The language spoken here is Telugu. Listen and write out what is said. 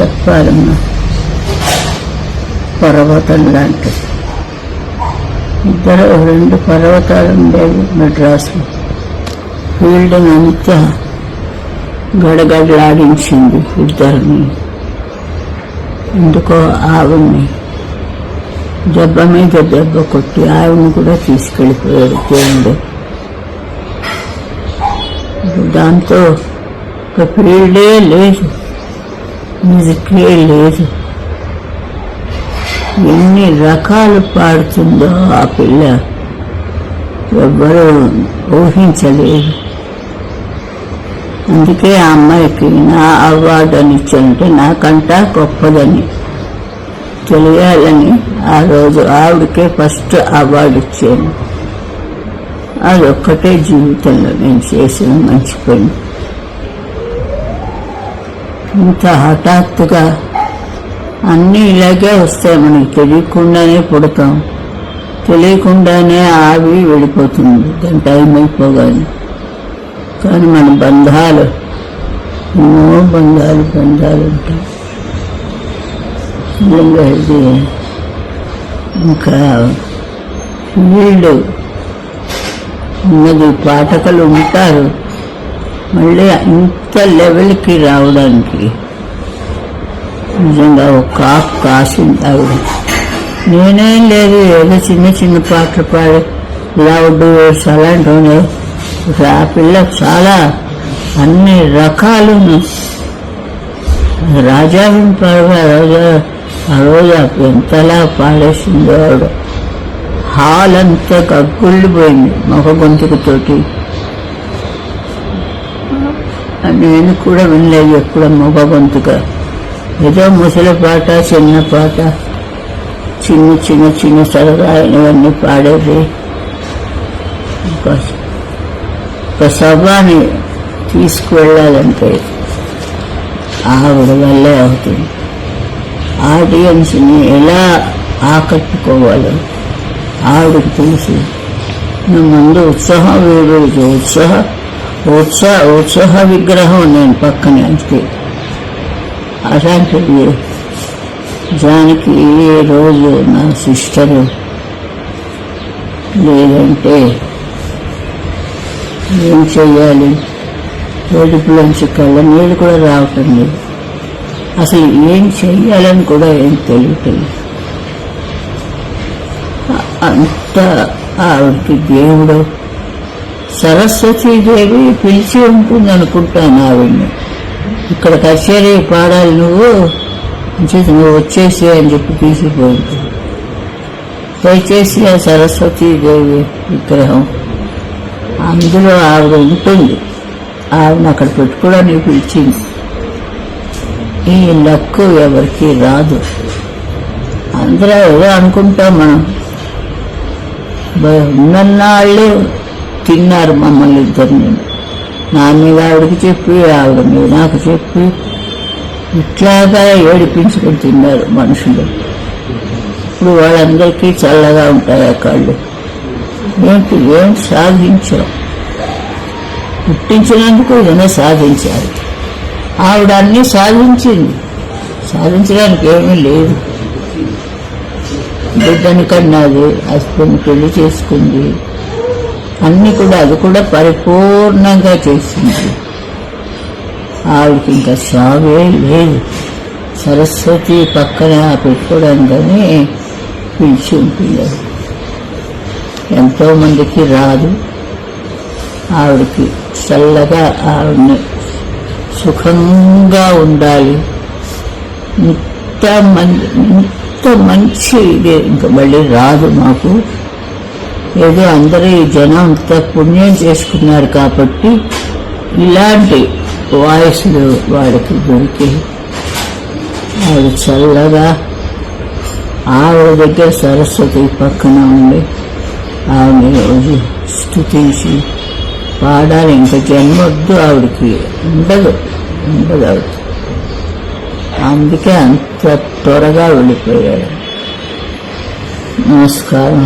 చెప్పాలమ్మా. పర్వతం లాంటిది. ఇద్దరు 2 పర్వతాలు ఉండేవి మెడ్రాస్లో. ఫీల్డ్ని అంతా గడగడలాడించింది ఇద్దరిని. ఎందుకో ఆవిడ్ని దెబ్బ మీద దెబ్బ కొట్టి ఆవిడ్ని కూడా తీసుకెళ్ళిపోయాడు దేవుడు. దాంతో ఒక ఫీల్డే లేదు, మ్యూజికే లేదు. ఎన్ని రకాలు పాడుతుందో ఆ పిల్ల ఎవ్వరూ ఊహించలేదు. అందుకే ఆ అమ్మాయికి నా అవార్డు అని ఇచ్చానంటే నాకంటా గొప్పదని తెలియాలని ఆ రోజు ఆవిడకే ఫస్ట్ అవార్డు ఇచ్చాను. అదొక్కటే జీవితంలో నేను చేసిన మంచి పని. ఇంత హఠాత్తుగా అన్నీ ఇలాగే వస్తాయి. మనకి తెలియకుండానే పుడతాం, తెలియకుండానే ఆవి వెళ్ళిపోతుంది దాని టైం అయిపోగానే. కానీ మన బంధాలు ఎన్నో బంధాలు ఉంటాయి. ఇది ఇంకా ఫీల్డ్ ఉన్నది, పాఠకులు ఉంటారు. మళ్ళీ ఇంత లెవెల్కి రావడానికి నిజంగా ఒక కాపు కాసింది ఆవిడ. నేనేం లేదు, ఏదో చిన్న పాటలు పాడి లౌడ్ అలాంటివి. ఆ పిల్ల చాలా అన్ని రకాలను రాజా ఆ రోజు ఎంతలా పాడేసిందో ఆవిడ. హాల్ అంతా గగ్గుళ్ళిపోయింది మొగ గొంతుకుతోటి. నేను కూడా వినలేదు ఎప్పుడు మొగ గొంతుగా. ఏదో ముసలి పాట, చిన్న పాట, చిన్న సరదాయినవన్నీ పాడేది. ఒక సభని తీసుకువెళ్ళాలంటే ఆవిడ వల్లే అవుతుంది. ఆడియన్స్ని ఎలా ఆకట్టుకోవాలో ఆవిడకి తెలుసు. ముందు ఉత్సాహం వేరు, ఉత్సాహ విగ్రహం నేను పక్కనే. అంతే. అలాంటిది జానకి ఏ రోజు నా సిస్టరు లేదంటే ఏం చెయ్యాలి, ఏడుపులోంచి కళ్ళ నీళ్ళు కూడా రావటం లేదు. అసలు ఏం చెయ్యాలని కూడా ఏం తెలియటలేదు. అంత ఆవిడకి దేవుడు సరస్వతీదేవి పిలిచి ఉంటుంది అనుకుంటాను ఆవిడ్ని. ఇక్కడ కచేరీ పాడాలి నువ్వు వచ్చేసి అని చెప్పి తీసుకుపోయింది. దయచేసి ఆ సరస్వతీదేవి విగ్రహం అందులో ఆవిడ ఉంటుంది. ఆవిడని అక్కడ పెట్టుకోవడానికి పిలిచింది. ఈ లక్కు ఎవరికి రాదు. అందరూ ఏదో అనుకుంటాం మనం. ఉన్నన్నాళ్ళు తిన్నారు మమ్మల్ని ఇద్దరిని. నా మీద ఆవిడకి చెప్పి, ఆవిడ మీద నాకు చెప్పి, ఇట్లాగా ఏడిపించుకొని తిన్నారు మనుషులు. ఇప్పుడు వాళ్ళందరికీ చల్లగా ఉంటాయి ఆ కాళ్ళు. ఏం సాధించాం? పుట్టించినందుకు ఏదైనా సాధించాలి. ఆవిడ అన్నీ సాధించింది. సాధించడానికి ఏమీ లేదు. బిడ్డని కన్నది, హస్బెండ్ పెళ్లి చేసుకుంది, అన్నీ కూడా అది కూడా పరిపూర్ణంగా చేసింది. ఆవిడకి ఇంకా సాగే లేదు. సరస్వతి పక్కన పెట్టుకోవడానికని పిలిచి ఉంటుంది. ఎంతో మందికి రాదు. ఆవిడకి చల్లగా ఆవిడని సుఖంగా ఉండాలి. ఇంత మంచి ఇది ఇంకా మళ్ళీ రాదు మాకు. ఏదో అందరూ ఈ జనం అంత పుణ్యం చేసుకున్నారు కాబట్టి ఇలాంటి వాయిస్లు వాడికి దొరికి ఆవిడ చల్లగా ఆవిడ దగ్గర సరస్వతి పక్కన ఉండి ఆవిడ రోజు స్తుతించి పాడాలి. ఇంకా జన్మొద్దు ఆవిడకి, ఉండదు ఆవిడ. అందుకే అంత త్వరగా వెళ్ళిపోయాడు. నమస్కారం.